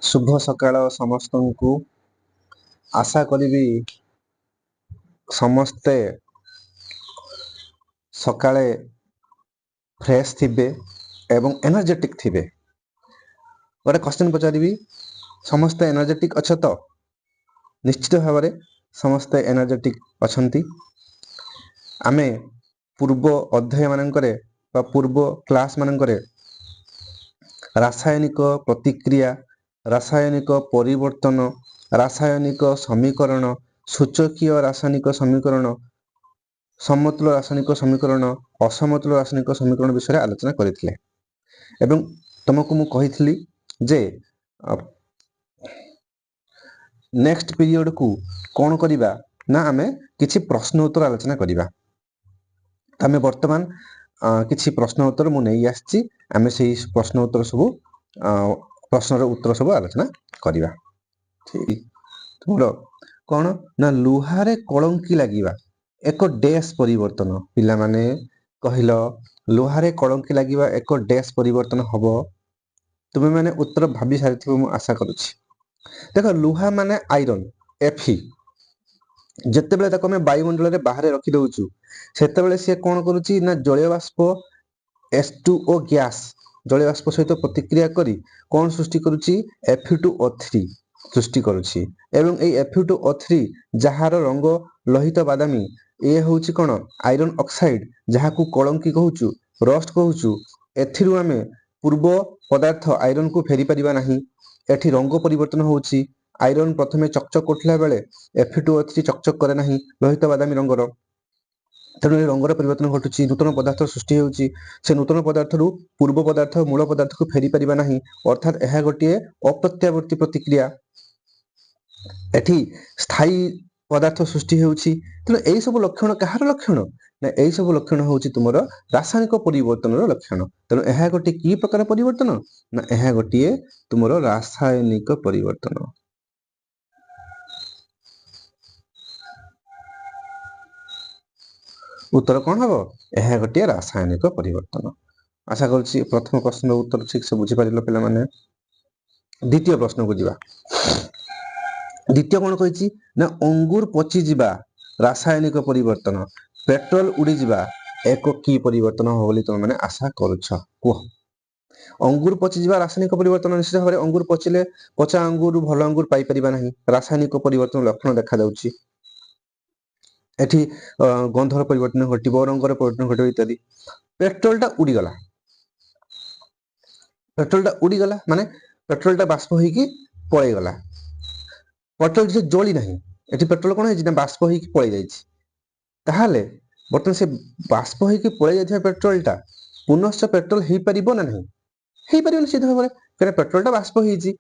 शुभ सकाळ समस्त को आशा करी समस्ते सकाळे फ्रेश थिबे एवं एनर्जेटिक थिबे। गोटे क्वेश्चन पचारि समस्ते एनर्जेटिक अछ तो? निश्चित भाव में समस्ते एनर्जेटिक अछंती। आमे पूर्व अध्याय मानकरे बा पूर्व क्लास मानकरे रासायनिक प्रतिक्रिया, रासायनिक परिवर्तन, रासायनिक समीकरण, सूचकीय रासायनिक समीकरण, समतुल्य रासायनिक समीकरण, असमतुल्य रासायनिक समीकरण विषय आलोचना करथिले। एवं तुमको मु कहिथिली जे नेक्स्ट पीरियड को कौन करिबा ना आमे किछि प्रश्न उत्तर आलोचना करिबा। आमे वर्तमान किछि प्रश्न उत्तर मु नै आछि, आमे सेही प्रश्न उत्तर सब प्रश्नर उत्तर सब आलोचना करिबा। ठीक तुमरो कौन ना लुहारे कलंकी लागिबा एक डैश परिवर्तन। पिला माने कहिलो लुहारे कलंकी लागिबा एक डैश परिवर्तन हबो। तुमे माने उत्तर भाबी सारिथिबो मु आशा करूछि। देखो लुहा माने आयरन Fe, जत्ते बेले ताको में वायुमंडल रे बाहर रखि दउछु सेते बेले से कोन करूछि ना जलीय बाष्प H2O गैस जलीय बाष्प सहित प्रतिक्रिया करी कोन सृष्टि करूछि Fe2O3 सृष्टि करूछि। एवं ए Fe2O3 जहार रंग लोहित बादामी ए होउछि कोन आयरन ऑक्साइड जहा को कलंकी कहूछु, रस्ट कहूछु। एथिरु आमे पूर्व पदार्थ आयरन को फेरी परिबा नाही। एठी रंग परिवर्तन होउछि। आयरन प्रथमे चकचक करथिला बेले Fe2O3 चकचक करे नाही लोहित बादामी रंगर। तेणु रंगर परिवर्तन घटुछि, नूतन पदार्थ सृष्टि होउछि। से नूतन पदार्थ रु पूर्व पदार्थ मूल पदार्थ को फेरी परिबा नाही, अर्थात एहा गोटिए अप्रत्यावर्ती प्रतिक्रिया। एठी स्थायी पदार्थ सृष्टि होउछि। तेणु एई सब लक्षण कहार लक्षण ना एई सब लक्षण होउछि तुमर रासायनिक परिवर्तनर लक्षण। तेणु एहा गोटे की प्रकार परिवर्तन ना एहा गोटिए तुमर रासायनिक परिवर्तन। उत्तर कौन हम? यह गोटे रासायनिक परिवर्तन। आशा करुच्ची प्रथम प्रश्न उत्तर ठीक से बुझी पारिल पिला माने। द्वितीय प्रश्न को जीवा। द्वितीय कौन कहिछि ना अंगूर पची जीवा रासायनिक परिवर्तन, पेट्रोल उड़ी जीवा एक की परिवर्तन हो बोली तुम माने आशा करुछ कुह। अंगूर पची जीवा रासायनिक परिवर्तन निश्चित भाव अंगूर पचिले पचा अंगूर भल अंगूर पाई परिबा नाही। रासायनिक परिवर्तन लक्षण देखा जाउछि। एठी गंधर परिवर्तन घटिबो, रंगर परिवर्तन घटिबो इत्यादि। पेट्रोल टा उड़ी गला, पेट्रोल टा उड़ी गला माने पेट्रोल टा बाष्प होइकी पळै गला। पेट्रोल जे जळी नाही, एठी पेट्रोल कोन हेछि ना बाष्प होइकी पळै जाइछि। ताहाले बर्तन से बाष्प होइकी पळै जाइथिया पेट्रोल टा पुनश्च पेट्रोल हेइ परिबो ना नाही? हेइ परिबो निश्चित भाବରେ, कारण पेट्रोल टा बाष्प होइछि।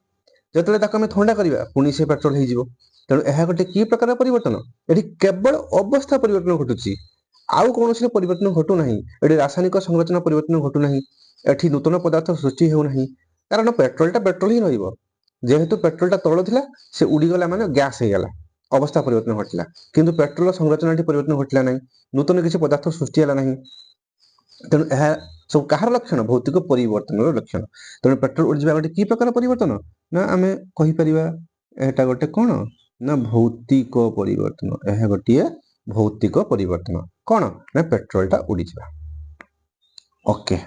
जेतले ताको हम ठंडा करिबा पुनी से पेट्रोल हेइ जिवो। तेणु एहा गोटे की प्रकार परिवर्तन? एठी केवल अवस्था परिवर्तन घटुछि, आउ कोनोसी परिवर्तन घटु नाही। एठी रासायनिक संरचना परिवर्तन घटु नाही। एठी नूतन पदार्थ सृष्टि हेउ नाही, कारण पेट्रोल टा पेट्रोल ही रहिबो। जेहेतु पेट्रोल टा तळ थिला से उड़ी गला माने गैस हे गला, अवस्था परिवर्तन घटिला। किंतु पेट्रोल संरचना एठी परिवर्तन घटिला नाही, नूतन किछि पदार्थ सृष्टि होला नाही। तेणु एहा सब कहार लक्षण? भौतिक परिवर्तन लक्षण। तेणु पेट्रोल उड़ी जिबा गोटे की प्रकार परिवर्तन ना आमे कहि परिबा एटा गोटे कोन ना भौतिक परिवर्तन। एहा गोटिए भौतिक परिवर्तन कोन ना पेट्रोल टा उड़ी जिबा। ओके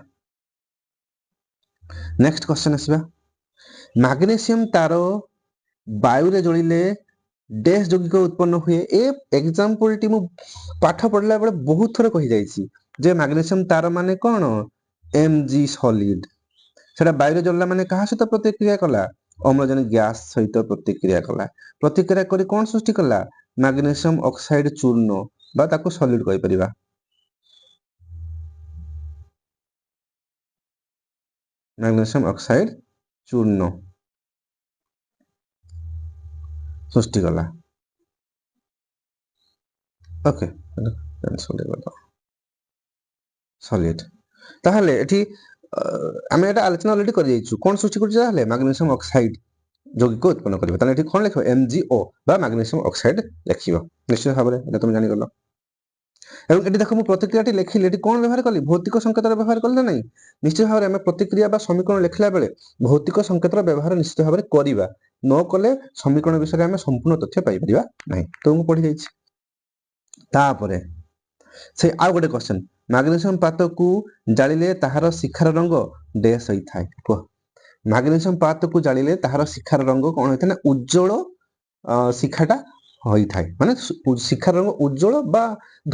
नेक्स्ट क्वेश्चन आसीबा। मैग्नीशियम तार वायु रे जळिले डैश यौगिक उत्पन्न हुए। ए एग्जांपल टी मु पाठ पढला बेले बहुत थोर कहि जाईछि जे मैग्नीशियम तार माने कोन Mg सॉलिड। सेटा वायु रे जळला माने कहा सहित प्रतिक्रिया कला? अम्लजान गैस सहित प्रतिक्रिया कला। प्रतिक्रिया करी कोन सृष्टि कला? मैग्नीशियम ऑक्साइड चूर्ण बा ताको सॉलिड कहि परिबा। मैग्नीशियम ऑक्साइड चूर्ण सृष्टि कला। Okay solid. ताहले एठी आमे एटा आलोचना ऑलरेडी कर जाइछु। कोन सृष्टि करछि ताहले? मैग्नीशियम ऑक्साइड यौगिक उत्पन्न करिबो। ताले एठी कोन लिखो? MgO बा मैग्नीशियम ऑक्साइड लिखिबो। निश्चित भाबरे एटा तुम जानि गलो। এবং এটি দেখো ମୁଁ ପ୍ରତିକ୍ରିୟାଟି ଲେଖିଲି ଏଠି କ'ଣ ବ୍ୟବହାର କଲି ଭୌତିକ ସଂକେତର ବ୍ୟବହାର କଲି ନା ନାହିଁ ନିଶ୍ଚିତ ଭାବରେ ଆମେ ପ୍ରତିକ୍ରିୟା ବା ସମୀକରଣ ଲେଖିଲା ବେଳେ ଭୌତିକ ସଂକେତର ବ୍ୟବହାର ନିଶ୍ଚିତ ଭାବରେ କରିବା ନ କଲେ ସମୀକରଣ ବିଷୟରେ ଆମେ ସମ୍ପୂର୍ଣ୍ଣ ତଥ୍ୟ ପାଇପାରିବା ନାହିଁ ତ ମୁଁ ପଢି ଯାଇଛି ତାପରେ ସେ ଆଉ ଗୋଟେ କ୍ୱେଶ୍ଚନ ମାଗ୍ନେସିୟମ ପାତକୁ ଜାଳିଲେ ତାହାର ଶିଖାର ରଙ୍ଗ ଡ୍ୟାସ୍ ହୋଇଥାଏ କୁହ ମାଗ୍ନେସିୟମ ପାତକୁ ଜାଳିଲେ ତାହାର ଶିଖାର ରଙ୍ଗ କ'ଣ ହୋଇଥାଏ ନା ଉଜ୍ଜ୍ୱଳ ଶିଖାଟା ହୋଇଥାଏ ମାନେ ଶିଖାର ରଙ୍ଗ ଉଜ୍ଜ୍ୱଳ ବା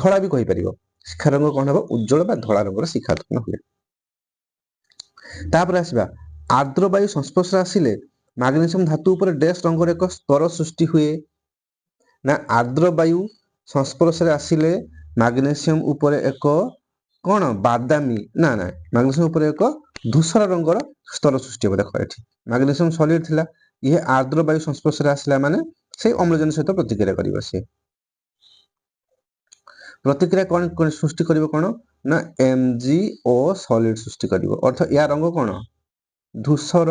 ଧଳା ବି କହିପାରିବ ଶିଖା ରଙ୍ଗ କ'ଣ ହେବ ଉଜ୍ଜ୍ୱଳ ବା ଧଳା ରଙ୍ଗର ଶିଖା ଉତ୍ପନ୍ନ ହୁଏ ତାପରେ ଆସିବା ଆର୍ଦ୍ର ବାୟୁ ସଂସ୍ପର୍ଶରେ ଆସିଲେ ମାଗ୍ନେସିୟମ ଧାତୁ ଉପରେ ଡ୍ୟାସ୍ ରଙ୍ଗର ଏକ ସ୍ତର ସୃଷ୍ଟି ହୁଏ ନା ଆର୍ଦ୍ର ବାୟୁ ସଂସ୍ପର୍ଶରେ ଆସିଲେ ମାଗ୍ନେସିୟମ ଉପରେ ଏକ କ'ଣ ବାଦାମୀ ନା ନା ମାଗ୍ନେସିୟମ ଉପରେ ଏକ ଧୂସର ରଙ୍ଗର ସ୍ତର ସୃଷ୍ଟି ହେବ ଦେଖ ଏଠି ମାଗ୍ନେସିୟମ ସଲିଡ ଥିଲା ଇଏ ଆର୍ଦ୍ର ବାୟୁ ସଂସ୍ପର୍ଶରେ ଆସିଲା ମାନେ সেই অম্লজান সহিত প্রতিক্রিয়া করিব সে প্রতিক্রিয়া কোন সৃষ্টি করিব কোন না MgO সলিড সৃষ্টি করিব অর্থ ইয়া রঙ কোন ধূসর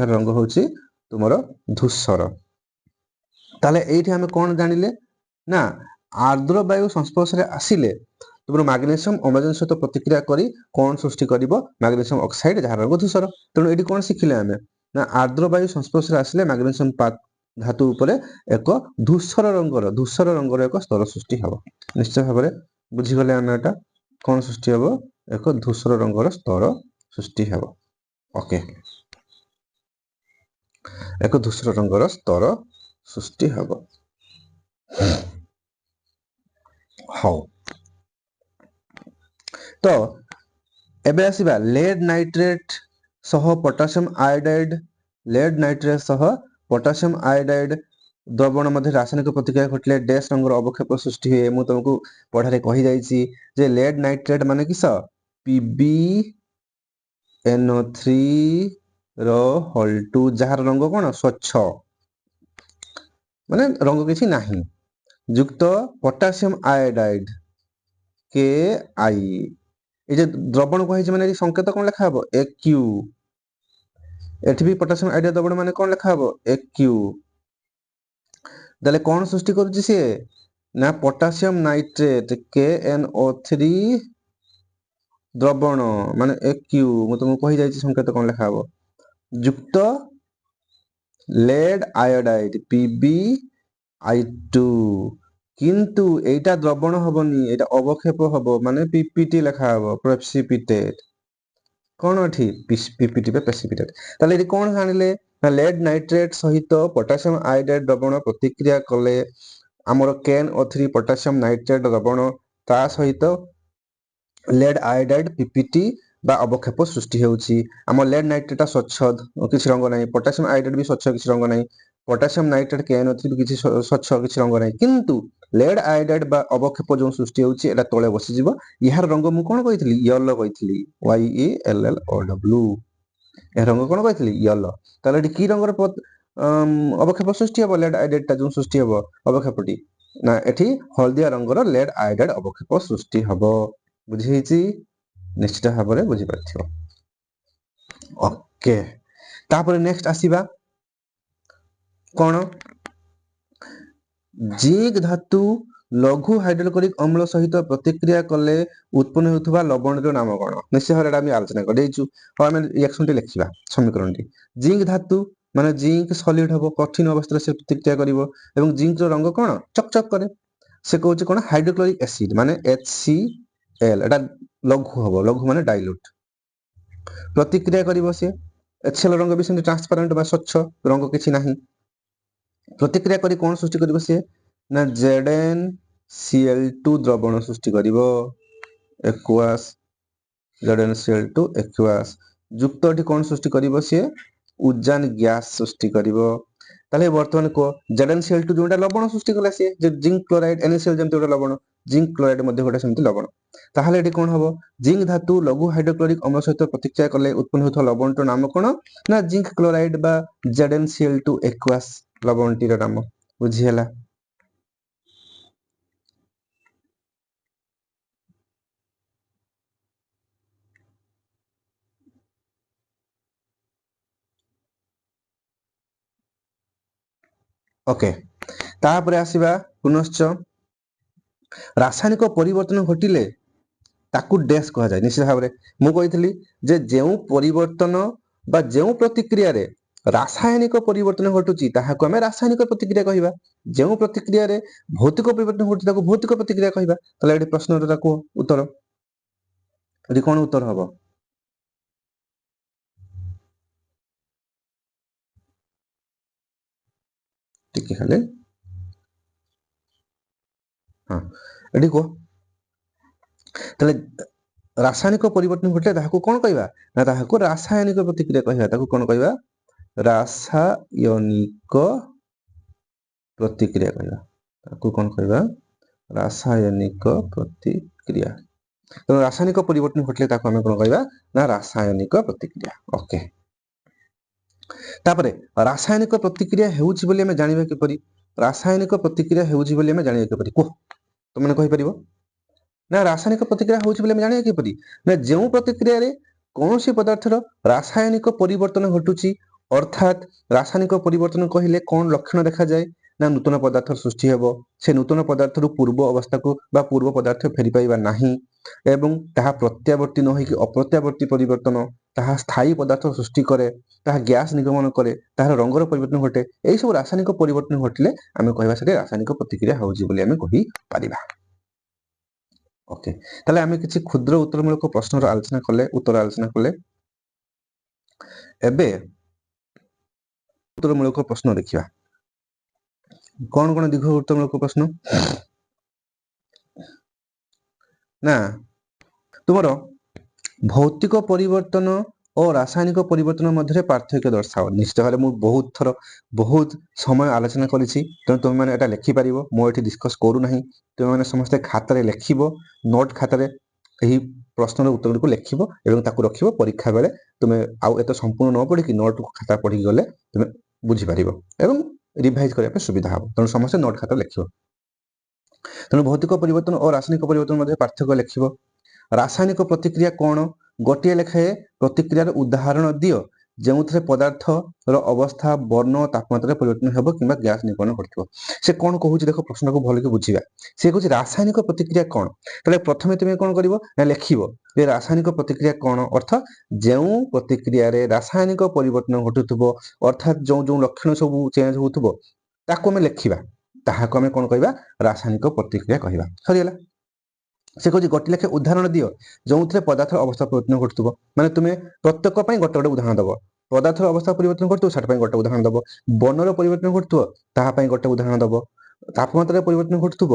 এর রঙ হচ্ছে তোমার ধূসর তাহলে এইটি আমি কোন জানিলে না আর্দ্র বায়ু সংস্পর্শে আসিলে তোমার ম্যাগনেসিয়াম অম্লজান সহিত প্রতিক্রিয়া করি কোন সৃষ্টি করিব ম্যাগনেসিয়াম অক্সাইড যার রঙ ধূসর তেণু এটি কোন শিখিলে আমি না আর্দ্র বায়ু সংস্পর্শে আসলে ম্যাগনেসিয়াম ধাতু উপরে এক ধূসর রঙর এক স্তর সৃষ্টি হব নিশ্চয় ভাবে বুঝিগলে আমি এটা কোন সৃষ্টি হব এক ধূসর রঙর স্তর সৃষ্টি হব ওকে এক ধূসর রঙর স্তর সৃষ্টি হব হও তো এবে আসিবা লেড নাইট্রেট সহ পটাসিয়াম আয়োডাইড দ্রবণ মধ্যে রাসায়নিক প্রতিক্রিয়া ঘটলে ড্যাশ রঙর অবক্ষেপ সৃষ্টি हुए মু তোমাকে পড়ারে কহি যাইছি যে লেড নাইট্রেট মানে কিস PbNO3 ର হোল 2 যাହାର রঙ কোন স্বচ্ছ মানে রঙ কিছু ନାହିଁ যুক্ত পটাসিয়াম আয়োডাইড Ki এই যে দ্রবণ কহিছে মানে এই সংকেত কোন লেখা হবো AQ এଠି भी পটাসিয়াম আয়োডাইড দ্রবণ মানে কোন লেখা হবো AQ তাহলে কোন সৃষ্টি করুଛି সে না পটাসিয়াম নাইট্রেট KNO3 দ্রবণ মানে AQ ମୁଁ ତମକୁ କହି ଯାଇଛି ସଂକେତ কোন লেখা হবো যুক্ত লেড আয়োডাইড PbI2 কিন্তু এইটা দ্রবণ হবনি এটা অবক্ষেপ হবো মানে পিপিটি লেখা হবো প্রেসিপিটেট কোন এଠି পিপিটি পে প্রেসিপিটেট তাহলে এটি কোন জানিলে না লেড নাইট্রেট সহিত পটাসিয়াম আয়োডাইড দ্রবণ প্রতিক্রিয়া কলে ଆମର KNO3 পটাসিয়াম নাইট্রেট দ্রবণ তা সহিত লেড আয়োডাইড পিপিটি বা অবক্ষেপ সৃষ্টি ହେଉଛି ଆମ লেড নাইট্রেটটা স্বচ্ছ কিছু রঙ নাই পটাসিয়াম আয়োডাইড ବି স্বচ্ছ কিছু রঙ নাই পটাসিয়াম নাইট্রেট KNO3 ବି କିଛି ସ୍ୱଚ୍ଛ କିଛି ରଙ୍ଗ ନାହିଁ କିନ୍ତୁ ଲେଡ୍ ଆୟୋଡାଇଡ୍ ବା ଅବକ୍ଷେପ ଯେଉଁ ସୃଷ୍ଟି ହେଉଛି ଏଟା ତଳେ ବସିଯିବ ଏହାର ରଙ୍ଗ ମୁଁ କଣ କହିଥିଲି ୟେଲୋ କହିଥିଲି YELLOW ଏହା ରଙ୍ଗ କଣ କହିଥିଲି ୟେଲୋ ତାହେଲେ ଏଠି କି ରଙ୍ଗର ଅବକ୍ଷେପ ସୃଷ୍ଟି ହେବ ଲେଡ୍ ଆୟୋଡାଇଡ୍ଟା ଯେଉଁ ସୃଷ୍ଟି ହେବ ଅବକ୍ଷେପଟି ନା ଏଠି ହଳଦିଆ ରଙ୍ଗର ଲେଡ୍ ଆୟୋଡାଇଡ୍ ଅବକ୍ଷେପ ସୃଷ୍ଟି ହେବ ବୁଝି ହେଇଛି ନିଶ୍ଚିତ ଭାବରେ ବୁଝିପାରିଥିବ ଓକେ ତାପରେ ନେକ୍ସଟ ଆସିବା কোন জিঙ্ক ধাতু লঘু হাইড্রোক্লোরিক অম্ল সহিত প্রতিক্রিয়া কলে উৎপন্ন হেউথিবা লবণৰ নাম কোন নিশ্চয় ভাবে আমি আলোচনা কৰিছো আমি রিঅ্যাকশনটি লিখিবা সমীকরণটি জিঙ্ক ধাতু মানে জিঙ্ক সলিড হবো কঠিন অবস্থায় সে প্রতিক্রিয়া করিব এবং জিঙ্কৰ রঙ কোন চকচক করে সে কହୁଛି কোন হাইড্রোক্লোরিক অ্যাসিড মানে HCl এটা লঘু হবো লঘু মানে ডাইলুট প্রতিক্রিয়া করিব সে HCl রঙ বি সেমতি ট্রান্সপারেন্ট বা স্বচ্ছ রঙ কিছু ନାହିଁ প্রতিক্রিয়া করি কোন সৃষ্টি করিব সে না ZnCl2 দ্রবণ সৃষ্টি করিব aqueous ZnCl2 aqueous যুক্ত এটি কোন সৃষ্টি করিব সে উজ্জান গ্যাস সৃষ্টি করিব তাহলে বর্তমান কো ZnCl2 যেটা লবণ সৃষ্টি কলা সে যে জিঙ্ক ক্লোরাইড NaCl যেমতি ওটা লবণ জিঙ্ক ক্লোরাইড মধ্যে ওটা সেমতি লবণ তাহলে এটি কোন হবো জিঙ্ক ধাতু লঘু হাইড্রোক্লোরিক অম্ল সহিত প্রতিক্রিয়া কলে উৎপন্ন হেউথিবা লবণৰ নাম কোন না জিঙ্ক ক্লোরাইড বা ZnCl2 aqueous লবণটির নাম বুঝি ହେଲା ओके तापरे आसीबा पुनश्च ରାସାୟନିକ ପରିବର୍ତ୍ତନ ଘଟିଲେ ତାକୁ ଡ୍ୟାସ୍ କୁହାଯାଏ। ନିଶ୍ଚିତ ଭାବରେ ମୁଁ କହିଥିଲି ଯେ ଯେଉଁ ପରିବର୍ତ୍ତନ ବା ଯେଉଁ ପ୍ରତିକ୍ରିୟାରେ ରାସାୟନିକ ପରିବର୍ତ୍ତନ ଘଟୁଛି ତାହାକୁ ଆମେ ରାସାୟନିକ ପ୍ରତିକ୍ରିୟା କହିବା। ଯେଉଁ ପ୍ରତିକ୍ରିୟାରେ ଭୌତିକ ପରିବର୍ତ୍ତନ ଘଟୁଛି ତାକୁ ଭୌତିକ ପ୍ରତିକ୍ରିୟା କହିବା। ତାହେଲେ ଏଠି ପ୍ରଶ୍ନର ତାକୁ ଉତ୍ତର, ଏଠି କଣ ଉତ୍ତର ହବ? ଟିକେ ଖାଲି ହଁ ଏଠି କୁହ। ତାହେଲେ ରାସାୟନିକ ପରିବର୍ତ୍ତନ ଘଟିଲେ ତାହାକୁ କଣ କହିବା? ନା ତାହାକୁ ରାସାୟନିକ ପ୍ରତିକ୍ରିୟା କହିବା। ତାକୁ କଣ କହିବା? ରାସାୟନିକ ପ୍ରତିକ୍ରିୟା କହିବା। ତାକୁ କଣ କହିବା? ରାସାୟନିକ ପ୍ରତିକ୍ରିୟା। ତେଣୁ ରାସାୟନିକ ପରିବର୍ତ୍ତନ ଘଟିଲେ ତାକୁ ଆମେ କଣ କହିବା? ନା ରାସାୟନିକ ପ୍ରତିକ୍ରିୟା। ଓକେ। ତାପରେ ରାସାୟନିକ ପ୍ରତିକ୍ରିୟା ହେଉଛି ବୋଲି ଆମେ ଜାଣିବା କିପରି? ରାସାୟନିକ ପ୍ରତିକ୍ରିୟା ହେଉଛି ବୋଲି ଆମେ ଜାଣିବା କିପରି? କୁହ, ତୁମେ କହିପାରିବ? ନା ରାସାୟନିକ ପ୍ରତିକ୍ରିୟା ହେଉଛି ବୋଲି ଆମେ ଜାଣିବା କିପରି? ନା ଯେଉଁ ପ୍ରତିକ୍ରିୟାରେ କୌଣସି ପଦାର୍ଥର ରାସାୟନିକ ପରିବର୍ତ୍ତନ ଘଟୁଛି, ଅର୍ଥାତ୍ ରାସାୟନିକ ପରିବର୍ତ୍ତନ କହିଲେ କଣ ଲକ୍ଷଣ ଦେଖାଯାଏ? ନା ନୂତନ ପଦାର୍ଥ ସୃଷ୍ଟି ହେବ। ସେ ନୂତନ ପଦାର୍ଥରୁ ପୂର୍ବ ଅବସ୍ଥାକୁ ବା ପୂର୍ବ ପଦାର୍ଥ ଫେରି ପାଇବା ନାହିଁ ଏବଂ ତାହା ପ୍ରତ୍ୟାବର୍ତ୍ତୀ ନ ହୋଇକି ଅପ୍ରତ୍ୟାବର୍ତ୍ତୀ ପରିବର୍ତ୍ତନ, ତାହା ସ୍ଥାୟୀ ପଦାର୍ଥ ସୃଷ୍ଟି କରେ, ତାହା ଗ୍ୟାସ୍ ନିର୍ଗମନ କରେ, ତାହାର ରଙ୍ଗର ପରିବର୍ତ୍ତନ ଘଟେ। ଏହିସବୁ ରାସାୟନିକ ପରିବର୍ତ୍ତନ ଘଟିଲେ ଆମେ କହିବା ସେଠି ରାସାୟନିକ ପ୍ରତିକ୍ରିୟା ହେଉଛି ବୋଲି ଆମେ କହିପାରିବା। ଓକେ, ତାହେଲେ ଆମେ କିଛି କ୍ଷୁଦ୍ର ଉତ୍ତରମୂଳକ ପ୍ରଶ୍ନର ଆଲୋଚନା କଲେ, ଉତ୍ତର ଆଲୋଚନା କଲେ। ଏବେ ଉତ୍ତରମୂଳକ ପ୍ରଶ୍ନ ଦେଖିବା। କଣ କଣ ଦୀର୍ଘ ଉତ୍ତରମୂଳକ ପ୍ରଶ୍ନ? ନା ତୁମର ଭୌତିକ ପରିବର୍ତ୍ତନ ଓ ରାସାୟନିକ ପରିବର୍ତ୍ତନ ମଧ୍ୟରେ ପାର୍ଥକ୍ୟ ଦର୍ଶାଅ। ନିଶ୍ଚିତ ଭାବରେ ମୁଁ ବହୁତ ସମୟ ଆଲୋଚନା କରିଛି, ତେଣୁ ତୁମେମାନେ ଏଟା ଲେଖିପାରିବ। ମୁଁ ଏଠି ଡିସ୍କସ୍ କରୁନାହିଁ। ତୁମେମାନେ ସମସ୍ତେ ଖାତାରେ ଲେଖିବ, ନୋଟ୍ ଖାତାରେ ଏହି ପ୍ରଶ୍ନର ଉତ୍ତରକୁ ଲେଖିବ ଏବଂ ତାକୁ ରଖିବ। ପରୀକ୍ଷା ବେଳେ ତୁମେ ଆଉ ଏତେ ସମ୍ପୂର୍ଣ୍ଣ ନ ପଢ଼ିକି ନୋଟ୍ ଖାତା ପଢ଼ିକି ଗଲେ ତୁମେ ବୁଝିପାରିବ ଏବଂ ରିଭାଇଜ୍ କରିବା ପାଇଁ ସୁବିଧା ହେବ। ତେଣୁ ସମସ୍ତେ ନୋଟ୍ ଖାତାରେ ଲେଖିବ। ତେଣୁ ଭୌତିକ ପରିବର୍ତ୍ତନ ଓ ରାସାୟନିକ ପରିବର୍ତ୍ତନ ମଧ୍ୟରେ ପାର୍ଥକ୍ୟ ଲେଖିବ। ରାସାୟନିକ ପ୍ରତିକ୍ରିୟା କଣ? ଗୋଟିଏ ଲେଖାଏଁ ପ୍ରତିକ୍ରିୟାର ଉଦାହରଣ ଦିଅ ଯେଉଁଥିରେ ପଦାର୍ଥର ଅବସ୍ଥା, ବର୍ଣ୍ଣ, ତାପମାତ୍ରାରେ ପରିବର୍ତ୍ତନ ହେବ କିମ୍ବା ଗ୍ୟାସ୍ ନିର୍ଗମନ ଘଟିବ। ସେ କଣ କହୁଛି ଦେଖ, ପ୍ରଶ୍ନକୁ ଭଲକି ବୁଝିବା। ସେ କହୁଛି ରାସାୟନିକ ପ୍ରତିକ୍ରିୟା କଣ? ତାହେଲେ ପ୍ରଥମେ ତୁମେ କଣ କରିବ ନା ଲେଖିବ ଯେ ରାସାୟନିକ ପ୍ରତିକ୍ରିୟା କଣ, ଅର୍ଥ ଯେଉଁ ପ୍ରତିକ୍ରିୟାରେ ରାସାୟନିକ ପରିବର୍ତ୍ତନ ଘଟୁଥିବ, ଅର୍ଥାତ୍ ଯେଉଁ ଲକ୍ଷଣ ସବୁ ଚେଞ୍ଜ ହେଉଥିବ ତାକୁ ଆମେ ଲେଖିବା। ତାହାକୁ ଆମେ କଣ କହିବା? ରାସାୟନିକ ପ୍ରତିକ୍ରିୟା କହିବା। ସରିଗଲା। ସେ କହୁଛି ଗୋଟିଏ ଲେଖାଏଁ ଉଦାହରଣ ଦିଅ ଯେଉଁଥିରେ ପଦାର୍ଥର ଅବସ୍ଥା ପରିବର୍ତ୍ତନ ଘଟୁଥିବ। ମାନେ ତୁମେ ପ୍ରତ୍ୟେକ ପାଇଁ ଗୋଟେ ଗୋଟେ ଉଦାହରଣ ଦେବ। ପଦାର୍ଥର ଅବସ୍ଥା ପରିବର୍ତ୍ତନ ଘଟୁଥିବ ସେଟା ପାଇଁ ଗୋଟେ ଉଦାହରଣ ଦେବ। ବର୍ଣ୍ଣର ପରିବର୍ତ୍ତନ ଘଟୁଥିବ ତାହା ପାଇଁ ଗୋଟେ ଉଦାହରଣ ଦେବ। ତାପମାତ୍ରାରେ ପରିବର୍ତ୍ତନ ଘଟୁଥିବ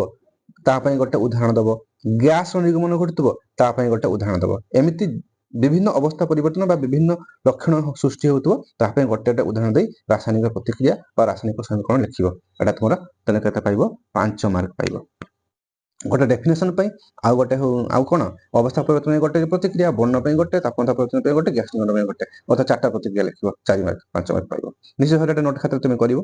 ତା ପାଇଁ ଗୋଟେ ଉଦାହରଣ ଦେବ। ଗ୍ୟାସର ନିର୍ଗମନ ଘଟୁଥିବ ତା ପାଇଁ ଗୋଟେ ଉଦାହରଣ ଦେବ। ଏମିତି ବିଭିନ୍ନ ଅବସ୍ଥା ପରିବର୍ତ୍ତନ ବା ବିଭିନ୍ନ ଲକ୍ଷଣ ସୃଷ୍ଟି ହେଉଥିବ ତା ପାଇଁ ଗୋଟେ ଗୋଟେ ଉଦାହରଣ ଦେଇ ରାସାୟନିକ ପ୍ରତିକ୍ରିୟା ବା ରାସାୟନିକ ସମୀକରଣ ଲେଖିବ। ଏଟା ତୁମର ତାହେଲେ କେତେ ପାଇବ? 5 ମାର୍କ ପାଇବ। ଗୋଟେ ଡେଫିନେସନ ପାଇଁ ଆଉ ଗୋଟେ ଆଉ କଣ ଅବସ୍ଥା ପରିବର୍ତ୍ତନ ପାଇଁ ଗୋଟେ ପ୍ରତିକ୍ରିୟା, ବର୍ଣ୍ଣ ପାଇଁ ଗୋଟେ, ତାପମାତ୍ରା ପରିବର୍ତ୍ତନ ପାଇଁ ଗୋଟେ, ଗ୍ୟାସ୍ ନିର୍ଗମନ ପାଇଁ ଗୋଟେ, ଅର୍ଥାৎ 4ଟା ପ୍ରତିକ୍ରିୟା ଲେଖିବ। 4 ମାର୍କ 5 ମାର୍କ ପାଇବ। ନିଶ୍ଚିତ ଭାବରେ ନୋଟ୍ ଖାତାରେ ତୁମେ କରିବ।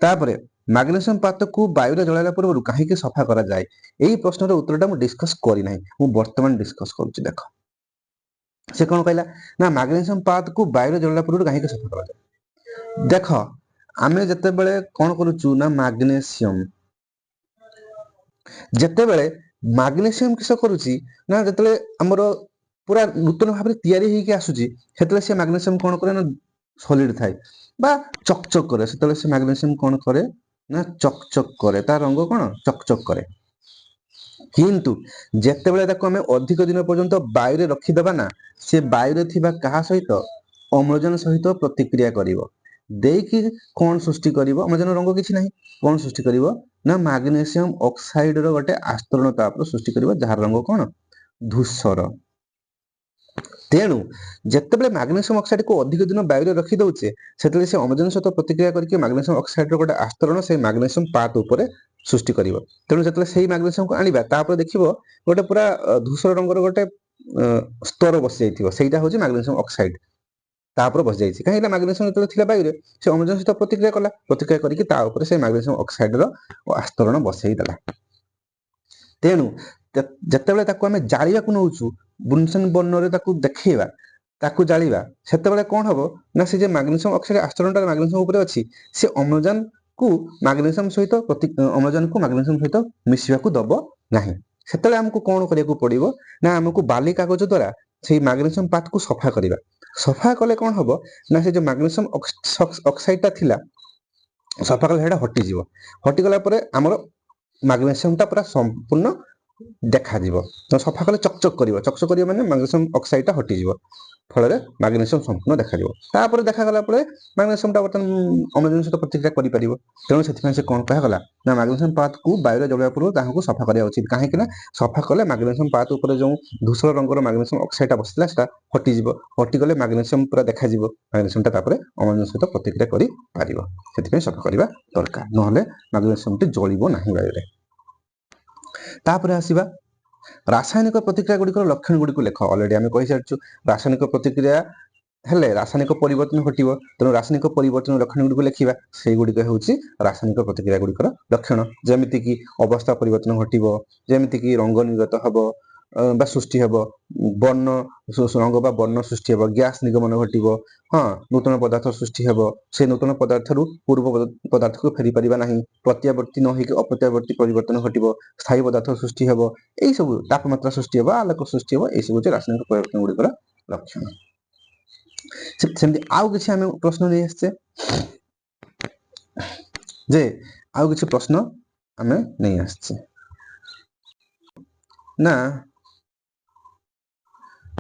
ତାପରେ ମାଗ୍ନେସିୟମ ପାତକୁ ବାୟୁରେ ଜଳାଇଲା ପୂର୍ବରୁ କାହିଁକି ସଫା କରାଯାଏ? ଏହି ପ୍ରଶ୍ନର ଉତ୍ତରଟା ମୁଁ ଡିସ୍କସ୍ କରିନାହିଁ, ମୁଁ ବର୍ତ୍ତମାନ ଡିସ୍କସ୍ କରୁଛି। ଦେଖ ସେ କଣ କହିଲା ନା ମାଗ୍ନେସିୟମ ପାତକୁ ବାୟୁରେ ଜଳାଇଲା ପୂର୍ବରୁ କାହିଁକି ସଫା କରାଯାଏ? ଦେଖ ଆମେ ଯେତେବେଳେ କଣ କରୁଛୁ ନା ଯେତେବେଳେ ମାଗ୍ନେସିୟମ କିସ କରୁଛି ନା ଯେତେବେଳେ ଆମର ପୁରା ନୂତନ ଭାବରେ ତିଆରି ହେଇକି ଆସୁଛି ସେତେବେଳେ ସେ ମାଗ୍ନେସିୟମ କଣ କରେ ନା ସଲିଡ ଥାଏ ବା ଚକଚକ କରେ। ସେତେବେଳେ ସେ ମାଗ୍ନେସିୟମ କଣ କରେ ନା ଚକଚକ କରେ, ତା ରଙ୍ଗ କଣ ଚକଚକ କରେ। କିନ୍ତୁ ଯେତେବେଳେ ତାକୁ ଆମେ ଅଧିକ ଦିନ ପର୍ଯ୍ୟନ୍ତ ବାୟୁରେ ରଖିଦେବା ନା, ସେ ବାୟୁରେ ଥିବା କାହା ସହିତ? ଅମ୍ଳଜାନ ସହିତ ପ୍ରତିକ୍ରିୟା କରିବ। ଦେଇକି କଣ ସୃଷ୍ଟି କରିବ? ଅମ୍ଳଜାନ ରଙ୍ଗ କିଛି ନାହିଁ, କଣ ସୃଷ୍ଟି କରିବ ନା ମାଗ୍ନେସିୟମ ଅକ୍ସାଇଡର ଗୋଟେ ଆସ୍ତରଣ ତା ଉପରେ ସୃଷ୍ଟି କରିବ, ଯାହାର ରଙ୍ଗ କଣ? ଧୂସର। ତେଣୁ ଯେତେବେଳେ ମାଗ୍ନେସିୟମ ଅକ୍ସାଇଡକୁ ଅଧିକ ଦିନ ବାୟୁରେ ରଖି ଦଉଛେ ସେତେବେଳେ ସେ ଅମ୍ଳଜାନ ସହିତ ପ୍ରତିକ୍ରିୟା କରିକି ମାଗ୍ନେସିୟମ ଅକ୍ସାଇଡର ଗୋଟେ ଆସ୍ତରଣ ସେ ମାଗ୍ନେସିୟମ ପାତ ଉପରେ ସୃଷ୍ଟି କରିବ। ତେଣୁ ଯେତେବେଳେ ସେଇ ମାଗ୍ନେସିୟମକୁ ଆଣିବା ତାପରେ ଦେଖିବ ଗୋଟେ ପୁରା ଧୂସର ରଙ୍ଗର ଗୋଟେ ସ୍ତର ବସି ଯାଇଥିବ, ସେଇଟା ହଉଛି ମାଗ୍ନେସିୟମ ଅକ୍ସାଇଡ। ତାପରେ ବସିଯାଇଛି କାହିଁକି ନା ମାଗ୍ନେସିୟମ ଯେତେବେଳେ ଥିଲା ବାୟୁରେ ସେ ଅମ୍ଳଜାନ ସହିତ ପ୍ରତିକ୍ରିୟା କଲା, ପ୍ରତିକ୍ରିୟା କରିକି ତା ଉପରେ ସେ ମାଗ୍ନେସିୟମ ଅକ୍ସାଇଡର ଆସ୍ତରଣ ବସେଇ ଦେଲା। ତେଣୁ ଯେତେବେଳେ ତାକୁ ଆମେ ଜାଳିବାକୁ ନେଉଛୁ, ବୁନସେନ ବର୍ଣ୍ଣରେ ତାକୁ ଦେଖେଇବା, ତାକୁ ଜାଳିବା, ସେତେବେଳେ କଣ ହବ ନା ସେ ଯେ ମାଗ୍ନେସିୟମ ଅକ୍ସାଇଡ ଆସ୍ତରଣଟା ମାଗ୍ନେସିୟମ ଉପରେ ଅଛି ସେ ଅମ୍ଳଜାନକୁ ମାଗ୍ନେସିୟମ ସହିତ ମିଶିବାକୁ ଦବ ନାହିଁ। ସେତେବେଳେ ଆମକୁ କଣ କରିବାକୁ ପଡିବ ନା ଆମକୁ ବାଲି କାଗଜ ଦ୍ୱାରା ସେଇ ମାଗ୍ନେସିୟମ ପାଥକୁ ସଫା କରିବା। ସଫା କଲେ କଣ ହବ ନା ସେ ଯୋଉ ମାଗ୍ନେସିୟମ ଅକ୍ସାଇଡଟା ଥିଲା ସଫା କଲେ ସେଇଟା ହଟିଯିବ। ହଟିଗଲା ପରେ ଆମର ମାଗ୍ନେସିୟମଟା ପୁରା ସମ୍ପୂର୍ଣ୍ଣ ଦେଖାଯିବ। ତ ସଫା କଲେ ଚକଚକ କରିବ। ଚକଚକ କରିବ ମାନେ ମାଗ୍ନେସିୟମ ଅକ୍ସାଇଡଟା ହଟିଯିବ। ଫଳରେ ମାଗ୍ନେସିୟମ ସମ୍ପୂର୍ଣ୍ଣ ଦେଖାଯିବ। ତାପରେ ଦେଖାଗଲା ପରେ ମାଗ୍ନେସିୟମଟା ବର୍ତ୍ତମାନ ଅମ୍ଳଜାନ ସହିତ ପ୍ରତିକ୍ରିୟା କରିପାରିବ। ତେଣୁ ସେଥିପାଇଁ ସେ କଣ କୁହାଗଲା ନା ମାଗ୍ନେସିୟମ ପାଥକୁ ବାୟୁରେ ଜଳିବା ପୂର୍ବରୁ ତାହାକୁ ସଫା କରିବା ଉଚିତ। କାହିଁକି ନା ସଫା କଲେ ମାଗ୍ନେସିୟମ ପାଥ ଉପରେ ଯେଉଁ ଧୂସର ରଙ୍ଗର ମାଗ୍ନେସିୟମ ଅକ୍ସାଇଡଟା ବସିଥିଲା ସେଟା ହଟିଯିବ। ହଟିଗଲେ ମାଗ୍ନେସିୟମ ପୁରା ଦେଖାଯିବ। ମାଗ୍ନେସିୟମଟା ତାପରେ ଅମ୍ଳଜାନ ସହିତ ପ୍ରତିକ୍ରିୟା କରିପାରିବ। ସେଥିପାଇଁ ସଫା କରିବା ଦରକାର। ନହେଲେ ମାଗ୍ନେସିୟମଟି ଜଳିବ ନାହିଁ ବାୟୁରେ। ତାପରେ ଆସିବା ରାସାୟନିକ ପ୍ରତିକ୍ରିୟା ଗୁଡ଼ିକର ଲକ୍ଷଣ ଗୁଡ଼ିକୁ ଲେଖ। ଅଲରେଡି ଆମେ କହିସାରିଛୁ ରାସାୟନିକ ପ୍ରତିକ୍ରିୟା ହେଲେ ରାସାୟନିକ ପରିବର୍ତ୍ତନ ଘଟିବ। ତେଣୁ ରାସାୟନିକ ପରିବର୍ତ୍ତନ ଲକ୍ଷଣ ଗୁଡ଼ିକୁ ଲେଖିବା। ସେଇଗୁଡ଼ିକ ହେଉଛି ରାସାୟନିକ ପ୍ରତିକ୍ରିୟା ଗୁଡ଼ିକର ଲକ୍ଷଣ। ଯେମିତିକି ଅବସ୍ଥା ପରିବର୍ତ୍ତନ ଘଟିବ, ଯେମିତିକି ରଙ୍ଗ ନିର୍ଗତ ହେବ ବା ସୃଷ୍ଟି ହେବ, ବର୍ଣ୍ଣ ରଙ୍ଗ ବା ବର୍ଣ୍ଣ ସୃଷ୍ଟି ହେବ, ଗ୍ୟାସ ନିଗମନ ଘଟିବ, ନୂତନ ପଦାର୍ଥ ସୃଷ୍ଟି ହେବ। ସେ ନୂତନ ପଦାର୍ଥରୁ ପୂର୍ବ ପଦାର୍ଥକୁ ଫେରି ପାରିବା ନାହିଁ। ପ୍ରତ୍ୟାବର୍ତ୍ତୀ ନ ହେଇକି ଅପ୍ରତ୍ୟାବର୍ତ୍ତୀ ପରିବର୍ତ୍ତନ ଘଟିବ। ସ୍ଥାୟୀ ପଦାର୍ଥ ସୃଷ୍ଟି ହେବ। ଏଇ ସବୁ ତାପମାତ୍ରା ସୃଷ୍ଟି ହେବ, ଆଲୋକ ସୃଷ୍ଟି ହେବ। ଏଇ ସବୁ ହେଉଛି ରାସାୟନିକ ପରିବର୍ତ୍ତନ ଗୁଡ଼ିକର ଲକ୍ଷଣ। ସେମିତି ଆଉ କିଛି ଆମେ ପ୍ରଶ୍ନ ନେଇ ଆସିଛେ ଯେ ଆଉ କିଛି ପ୍ରଶ୍ନ ଆମେ ନେଇ ଆସିଛେ ନା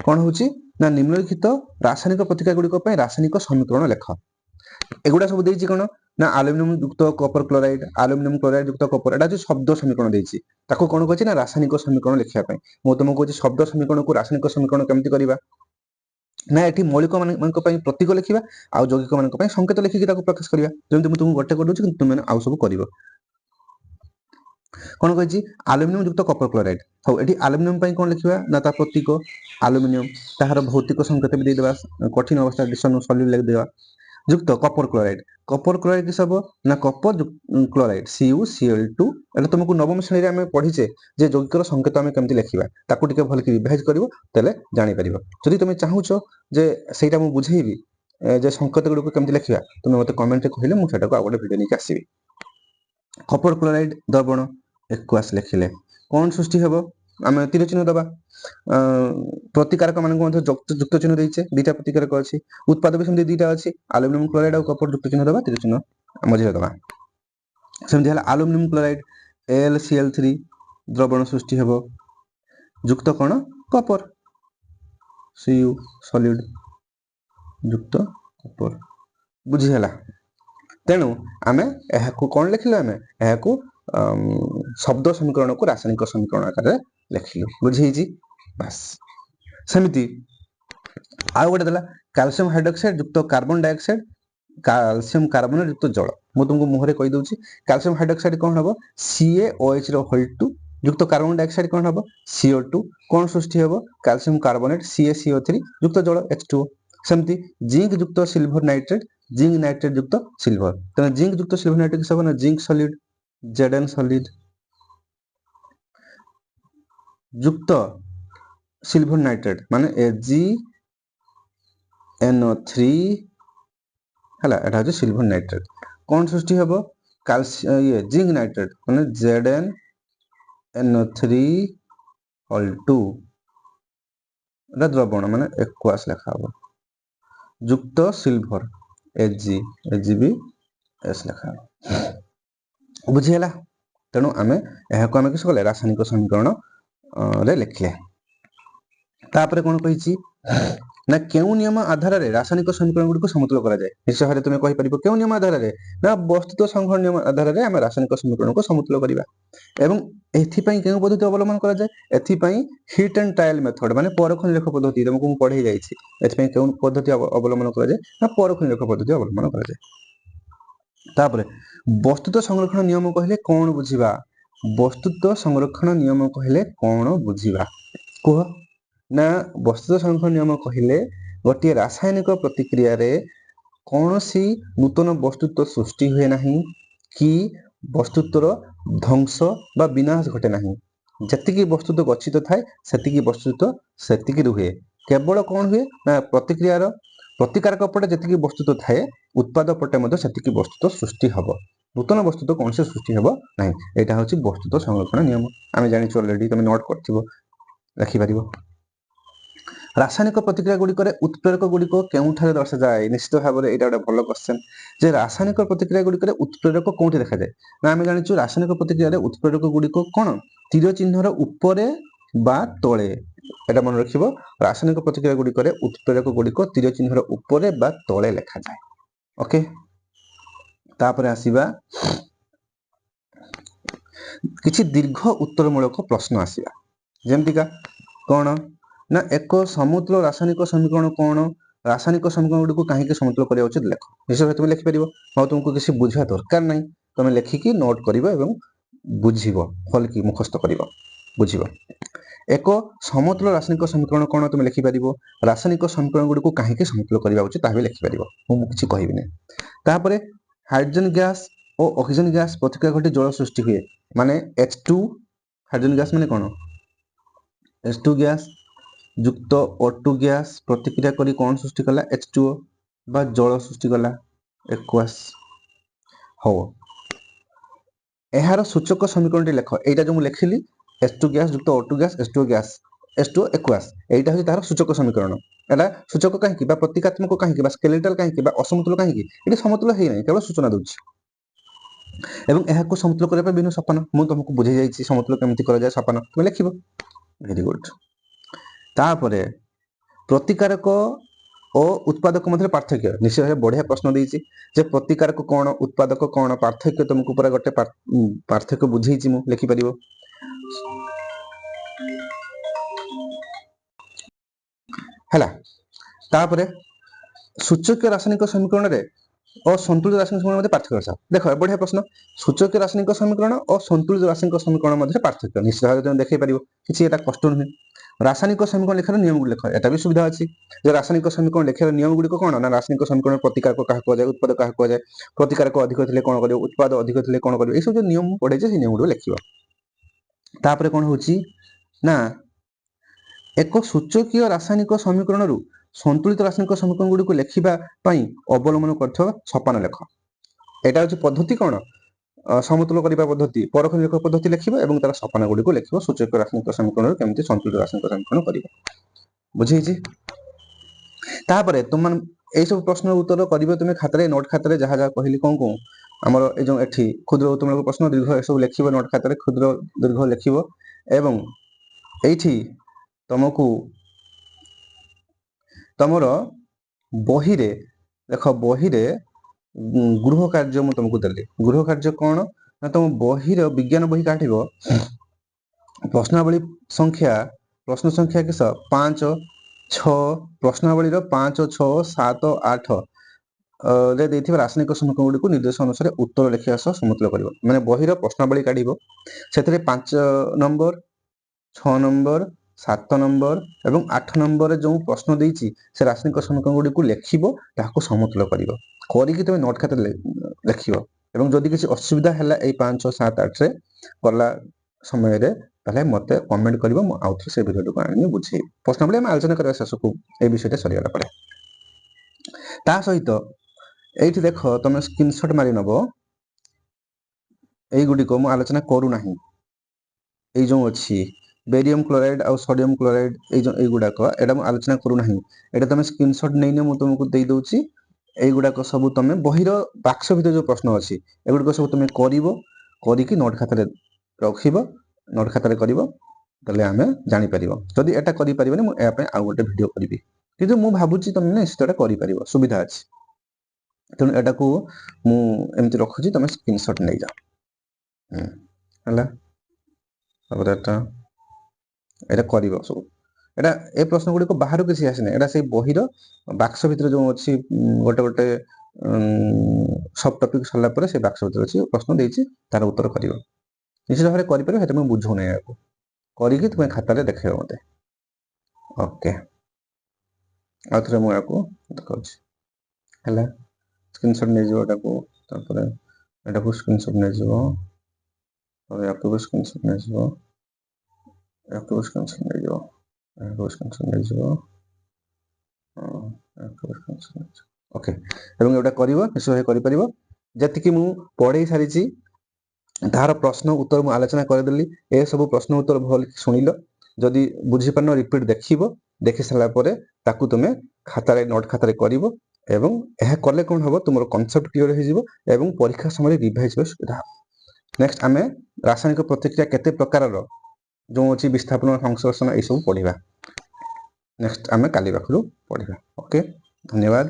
କଣ ହଉଛି ନା ନିମ୍ନଲିଖିତ ରାସାୟନିକ ପ୍ରତିକ୍ରିୟା ଗୁଡ଼ିକ ପାଇଁ ରାସାୟନିକ ସମୀକରଣ ଲେଖ। ଏଗୁଡ଼ା ସବୁ ଦେଇଛି କଣ ନା ଆଲୁମିନିୟମ ଯୁକ୍ତ କପର କ୍ଲୋରାଇଡ, ଆଲୁମିନିୟମ କ୍ଲୋରାଇଡ ଯୁକ୍ତ କପର। ଏଟା ହେଉଛି ଶବ୍ଦ ସମୀକରଣ ଦେଇଛି। ତାକୁ କଣ କହିଛି ନା ରାସାୟନିକ ସମୀକରଣ ଲେଖିବା ପାଇଁ। ମୁଁ ତୁମକୁ କହୁଛି ଶବ୍ଦ ସମୀକରଣକୁ ରାସାୟନିକ ସମୀକରଣ କେମିତି କରିବା ନା ଏଠି ମୌଳିକ ମାନଙ୍କ ପାଇଁ ପ୍ରତୀକ ଲେଖିବା ଆଉ ଯୌଗିକ ମାନଙ୍କ ପାଇଁ ସଂକେତ ଲେଖିକି ତାକୁ ପ୍ରକାଶ କରିବା। ଯେମିତି ମୁଁ ତୁମକୁ ଗୋଟେ କରିଦେଉଛି କିନ୍ତୁ ତୁମେ ଆଉ ସବୁ କରିବ। କଣ କହିଛି ଆଲୁମିନିୟମ ଯୁକ୍ତ କପର କ୍ଲୋରାଇଡ। ହଉ ଏଠି ଆଲୁମିନିୟମ ପାଇଁ କଣ ଲେଖିବା ନା ତା ପ୍ରତୀକ ଆଲୁମିନିୟମ, ତାହାର ଭୌତିକ ସଂକେତ ବି ଦେଇଦେବା। କଠିନ ଅବସ୍ଥା ସଲ୍ୟୁଟ ଲେଖିଦେବା। ଯୁକ୍ତ କପର କ୍ଲୋରାଇଡ। କପର କ୍ଲୋରାଇଡ କିସ ହବ ନା କପର କ୍ଲୋରାଇଡ CuCl2। ଏଟା ତୁମକୁ ନବମ ଶ୍ରେଣୀରେ ଆମେ ପଢିଛେ ଯେ ଯୌଗିକର ସଂକେତ ଆମେ କେମିତି ଲେଖିବା। ତାକୁ ଟିକେ ଭଲକି ରିଭାଇଜ କରିବ ତାହେଲେ ଜାଣିପାରିବ। ଯଦି ତୁମେ ଚାହୁଁଛ ଯେ ସେଇଟା ମୁଁ ବୁଝେଇବି ଯେ ସଂକେତ ଗୁଡ଼ିକୁ କେମିତି ଲେଖିବା, ତୁମେ ମୋତେ କମେଣ୍ଟରେ କହିଲେ ମୁଁ ସେଟାକୁ ଆଉ ଗୋଟେ ଭିଡ଼ିଓ ନେଇକି ଆସିବି। କପର କ୍ଲୋରାଇଡ ଦ୍ରବଣ ଏକ୍ୱାସ୍ ଲେଖିଲେ କଣ ସୃଷ୍ଟି ହେବ ଆମେ ତୀର ଚିହ୍ନ ଦେବା। ପ୍ରତିକାରକ ମାନଙ୍କୁ ମଧ୍ୟ ଯୁକ୍ତ ଚିହ୍ନ ଦେଇଛେ। ଦିଟା ପ୍ରତିକାରକ ଅଛି। ଉତ୍ପାଦ ବି ସେମିତି ଦିଟା ଅଛି। ଆଲୁମିନିୟମ କ୍ଲୋରାଇଡ ଆଉ କପର ଯୁକ୍ତ ଚିହ୍ନ ଦେବା, ତୀର ଚିହ୍ନ ମଝିରେ ଦେବା। ସେମିତି ହେଲା ଆଲୁମିନିୟମ କ୍ଲୋରାଇଡ AlCl3 ଦ୍ରବଣ ସୃଷ୍ଟି ହେବ। ଯୁକ୍ତ କଣ କପର Cu ସଲ୍ୟୁଟ ଯୁକ୍ତ କପର। ବୁଝିହେଲା। ତେଣୁ ଆମେ ଏହାକୁ କଣ ଲେଖିଲୁ ଆମେ ଏହାକୁ ଶବ୍ଦ ସମୀକରଣକୁ ରାସାୟନିକ ସମୀକରଣ ଆକାରରେ ଲେଖିଲୁ। ବୁଝିହେଇଛି ବାସ୍। ସେମିତି ଆଉ ଗୋଟେ ଦେଲା କ୍ୟାଲସିୟମ ହାଇଡ୍ରକ୍ସାଇଡ ଯୁକ୍ତ କାର୍ବନ ଡାଇଅକ୍ସାଇଡ କ୍ୟାଲସିୟମ କାର୍ବୋନେଟ ଯୁକ୍ତ ଜଳ। ମୁଁ ତୁମକୁ ମୁହଁରେ କହିଦଉଛି କ୍ୟାଲସିୟମ ହାଇଡ୍ରକ୍ସାଇଡ କଣ ହବ CaOH2 ଯୁକ୍ତ କାର୍ବନ ଡାଇଅକ୍ସାଇଡ କଣ ହବ CO2। କଣ ସୃଷ୍ଟି ହବ କ୍ୟାଲସିୟମ କାର୍ବୋନେଟ CaCO3 ଯୁକ୍ତ ଜଳ H2O। ସେମିତି ଜିଙ୍କ ଯୁକ୍ତ ସିଲଭର ନାଇଟ୍ରେଟ, ଜିଙ୍କ ନାଇଟ୍ରେଟ ଯୁକ୍ତ ସିଲଭର। ତେଣୁ ଜିଙ୍କ ଯୁକ୍ତ ସିଲଭର ନାଇଟ୍ରେଟ କିସ ହବ ନା ଜିଙ୍କ ସଲିଡ Zn ସଲିଡ ଯୁକ୍ତ ସିଲଭର ନାଇଟ୍ରେଟ ମାନେ AgNO3 ହେଲା। ଏଟା ହେଉଛି ସିଲଭର ନାଇଟ୍ରେଟ। କଣ ସୃଷ୍ଟି ହବ ଜିଙ୍କ ନାଇଟ୍ରେଟ ମାନେ ZnNO3(2) ଏଟା ଦ୍ରବଣ ମାନେ ଏକ୍ୱାସ୍ ଲେଖା ହବ। ଯୁକ୍ତ ସିଲଭର AgBs ଲେଖା ହବ। ବୁଝିହେଲା। ତେଣୁ ଆମେ ଏହାକୁ ଆମେ କିସ କଲେ ରାସାୟନିକ ସମୀକରଣ ରେ ଲେଖିଲେ। ତାପରେ କଣ କହିଛି ନା କେଉଁ ନିୟମ ଆଧାରରେ ରାସାୟନିକ ସମୀକରଣ ଗୁଡ଼ିକୁ ସମତୁଲ କରାଯାଏ। ନିଶ୍ଚୟ ଭାବରେ ତୁମେ କହିପାରିବ କେଉଁ ନିୟମ ଆଧାରରେ ନା ବସ୍ତୁତ୍ୱ ସଂଘର୍ଷ ନିୟମ ଆଧାରରେ ଆମେ ରାସାୟନିକ ସମୀକରଣକୁ ସମତୁଲ କରିବା। ଏବଂ ଏଥିପାଇଁ କେଉଁ ପଦ୍ଧତି ଅବଲମ୍ବନ କରାଯାଏ ଏଥିପାଇଁ ହିଟ୍ ଆଣ୍ଡ ଟ୍ରାଏଲ ମେଥଡ ମାନେ ପରଖ-ନିରଖ ପଦ୍ଧତି ତୁମକୁ ମୁଁ ପଢେଇ ଯାଇଛି। ଏଥିପାଇଁ କେଉଁ ପଦ୍ଧତି ଅବଲମ୍ବନ କରାଯାଏ ନା ପରଖ-ନିରଖ ପଦ୍ଧତି ଅବଲମ୍ବନ କରାଯାଏ। ତାପରେ ବସ୍ତୁତ୍ୱ ସଂରକ୍ଷଣ ନିୟମ କହିଲେ କଣ ବୁଝିବା। ବସ୍ତୁତ୍ୱ ସଂରକ୍ଷଣ ନିୟମ କହିଲେ କଣ ବୁଝିବା କୁହ ନା ବସ୍ତୁତ୍ୱ ସଂରକ୍ଷଣ ନିୟମ କହିଲେ ଗୋଟିଏ ରାସାୟନିକ ପ୍ରତିକ୍ରିୟାରେ କୌଣସି ନୂତନ ବସ୍ତୁତ୍ୱ ସୃଷ୍ଟି ହୁଏ ନାହିଁ କି ବସ୍ତୁତ୍ୱର ଧ୍ୱଂସ ବା ବିନାଶ ଘଟେ ନାହିଁ। ଯେତିକି ବସ୍ତୁତ୍ୱ ଗଚ୍ଛିତ ଥାଏ ସେତିକି ବସ୍ତୁତ୍ୱ ସେତିକି ରୁହେ। କେବଳ କଣ ହୁଏ ନା ପ୍ରତିକ୍ରିୟାର ପ୍ରତିକାରକ ପଟେ ଯେତିକି ବସ୍ତୁତ୍ୱ ଥାଏ ଉତ୍ପାଦ ପଟେ ମଧ୍ୟ ସେତିକି ବସ୍ତୁତ୍ୱ ସୃଷ୍ଟି ହବ। नूतन वस्तु तो कौन से सृष्टि हेबो नाही एटा होची वस्तु तो संरक्षण नियम आमे जानि छु ऑलरेडी तुम नोट करथिबो लिखि परिबो रासायनिक प्रतिक्रिया गुड़िक उत्प्रेरक गुड़िक केउठारे दर्शा जाए निश्चित भाव में यहाँ गोटे भल क्वेश्चन जे रासायनिक प्रतिक्रिया गुड़िक उत्प्रेरक कौटी देखा जाए ना आम जानी रासायनिक प्रतिक्रिया उत्प्रेरक गुड़िक कौन तीर चिन्हर उपरे बा तले एटा मन रखिबो रासायनिक प्रतिक्रिया गुड़िक उत्प्रेरक गुड़िक तीर चिन्हर उपरे बा तले लिखा जाए ओके तापरे आसीबा किछि दीर्घ उत्तरमूलक प्रश्न आसीबा जेमतिका कौन ना एक समतुल रासायनिक समीकरण कौन रासायनिक समीकरण गुड़ी को कहीं समतुल करा उचित लेख निश्चय तुम लिखिपर तुमको किसी बुझा दरकार ना तुम लिखिकी नोट कर बुझ फल की मुखस्त कर बुझ एक समतुल रासायनिक समीकरण कौन तुम लिखिपर रासायनिक समीकरण गुड़ी को कहीं समतुल करने उचित ताकि लिखिपर मुझे कहबी तापर हाइड्रोजन गैस और ऑक्सीजन गैस प्रतिक्रिया घटी जल सृष्टि हुए माने H2 हाइड्रोजन गैस माने कौन H2 गैस युक्त O2 गैस प्रतिक्रिया करी कौन सृष्टि कला H2O बा जल सृष्टि कला एक्वास हो एहार सूचक समीकरण लेख एटा जो मु लिखिली H2 गैस युक्त O2 gas H2O gas H2O aqueous एटा होय तार सूचक समीकरण एटा सूचक काहे बा प्रतीकात्मक काहे बा स्केलेटल काहे बा असमतुल काहे एटा समतुल हे नै केवल सूचना दोछि एवं एहाको समतुल करबा बिनु सपन मु तुमको बुझै जाइछि समतुल केमति करा जाय सपन तुम लिखिबो वेरी गुड तापरे प्रतिकारक और उत्पादक मध्य पार्थक्य निश्चय भाव बढ़िया प्रश्न देछि जे प्रतिकारक कौन उत्पादक कौन पार्थक्य तुमको पूरा गोटे पार्थक्य बुझेछि मु लिखि परिबो हला तापरे सूचक रासायनिक समीकरण रे और संतुलित रासायनिक समीकरण मध्य पार्थक्य दर्शाओ देखो बढ़िया प्रश्न सूचक रासायनिक समीकरण और संतुलित रासायनिक समीकरण मध्य पार्थक्य निश्चय भाव तुम देखै परिबो किछि एटा कष्ट नुहे रासायनिक समीकरण लिखार नियम गुड़ी लिख एटा भी सुविधा अच्छी जो रासायनिक समीकरण लिखार नियम गुड़ी कौन ना रासायनिक समीकरण प्रतिकारक क्या कहुए उत्पाद क्या कहुए प्रतिकारक अधिक थे कौन कर उत्पाद अधिक थे कौन कर सब जो नियम पढ़े से नियम गुड़ी लिख तापर कौन होची ना एक सूचकीय रासायनिक समीकरण रु संतुलित रासायनिक समीकरण गुड़ी को लिखा अवलंबन कर सोपान लेख यहाँ हूँ पद्धति कौन समतुल करने पद्धति परख निरख पद्धति लिखा और तार सोपान गुड़ी को लिख सूचक रासायनिक समीकरण केमती संतुलित रासायनिक समीकरण कर बुझे तापर तुम ये सब प्रश्न उत्तर कर तुम खाता नोट खाता जहाँ जहाँ कहली कौन कौन आमर ये एठी क्षुद्र उत्तमूलक प्रश्न दीर्घ ये सब लिख नोट खाता क्षुद्र दीर्घ लिख एवं एठी तुमको तुमर बही रे देख बही रे गृह कार्य मुझे तुमको देली गृह कार्य कौन ना तुम बही विज्ञान बही काटिब प्रश्नावली संख्या प्रश्न संख्या किस 5 6 प्रश्नावली 5 6 7 8 रे रासायनिक समीकरण गुड़ी को निर्देश अनुसार उत्तर लिखा सह समतुल कर मैंने बही प्रश्नावली काढ़ से 5 नंबर 6 नंबर 7 नंबर एवं 8 नंबर जो प्रश्न देती से रासायनिक समीकरण गुड़ी को लिख समतुल कर तुम नोट खाता लिख जदि किसी असुविधा है 5 6 7 8 रे कला समय ताले मत कमेंट कर आउथरे से वीडियो को आनी बुझे प्रश्नावली आम आलोचना करवा शेष को ए विषय सरीगला पर ता सहित एठी देख तुम स्क्रीनशॉट मारी नब एई गुडी को मु आलोचना करू नाही एई जो अछि बेरियम क्लोराइड और सोडियम क्लोराइड एई गुडाक एटा मु आलोचना करू नाही एटा तुम स्क्रीनशॉट नै मु तुमको दे दोछि एई गुडाक सब तुम बहिर बाक्स भीतर जो प्रश्न अछि ए गुडी को सब तुम करिवो करिकि नोट खाता रखिबो नोट खाता करिवो तले आमे जानि परिबो जदि एटा करि परिबने मु ए पे आ गोटे वीडियो करिवि किंतु मु भाबुछि तुम निश्चित एटा करि परिबो सुविधा अछि तेणु एटा को मु एमति रखुछि तुम स्क्रीनशॉट नै जा हला अब एटा एटा करिवो सब एटा ए प्रश्न गुडी को बाहर किसी आसी नै एटा से बहिर बाक्स भीतर जो अछि गोटे गोटे सब टॉपिक सरला पर से बाक्स भीतर अछि प्रश्न देछि तार उत्तर करिवो निश्चित भाव करि परिबो हेते म बुझौ नै याको करिकि तुम खाता रे देखैबो मते ओके आथरे म याको देखौछि हला स्क्रीनशॉट नै जो एटा को तापर एटा को स्क्रीनशॉट नै जो और याको स्क्रीनशॉट नै जो याको स्क्रीनशॉट नै जो याको स्क्रीनशॉट नै जो याको स्क्रीनशॉट ओके एवं एटा करिवो निश्चय करि परिबो ଯେତିକି ମୁଁ ପଢ଼େଇ ସାରିଛି ତାହାର ପ୍ରଶ୍ନ ଉତ୍ତର ମୁଁ ଆଲୋଚନା କରିଦେଲି। ଏ ସବୁ ପ୍ରଶ୍ନ ଉତ୍ତର ଭଲ ଶୁଣିଲ, ଯଦି ବୁଝିପାରିନ ରିପିଟ୍ ଦେଖିବ, ଦେଖି ସାରିଲା ପରେ ତାକୁ ତୁମେ ଖାତାରେ ନୋଟ୍ ଖାତାରେ କରିବ ଏବଂ ଏହା କଲେ କ'ଣ ହେବ ତୁମର କନସେପ୍ଟ କ୍ଲିୟର ହେଇଯିବ ଏବଂ ପରୀକ୍ଷା ସମୟରେ ରିଭାଇଜ ପାଇଁ ସୁବିଧା ହେବ। ନେକ୍ସଟ ଆମେ ରାସାୟନିକ ପ୍ରତିକ୍ରିୟା କେତେ ପ୍ରକାରର ଯେଉଁ ଅଛି ବିସ୍ଥାପନ ସଂଶ୍ଳେଷଣ ଏସବୁ ପଢ଼ିବା। ନେକ୍ସଟ ଆମେ କାଲି ପାଖରୁ ପଢ଼ିବା। ଓକେ, ଧନ୍ୟବାଦ।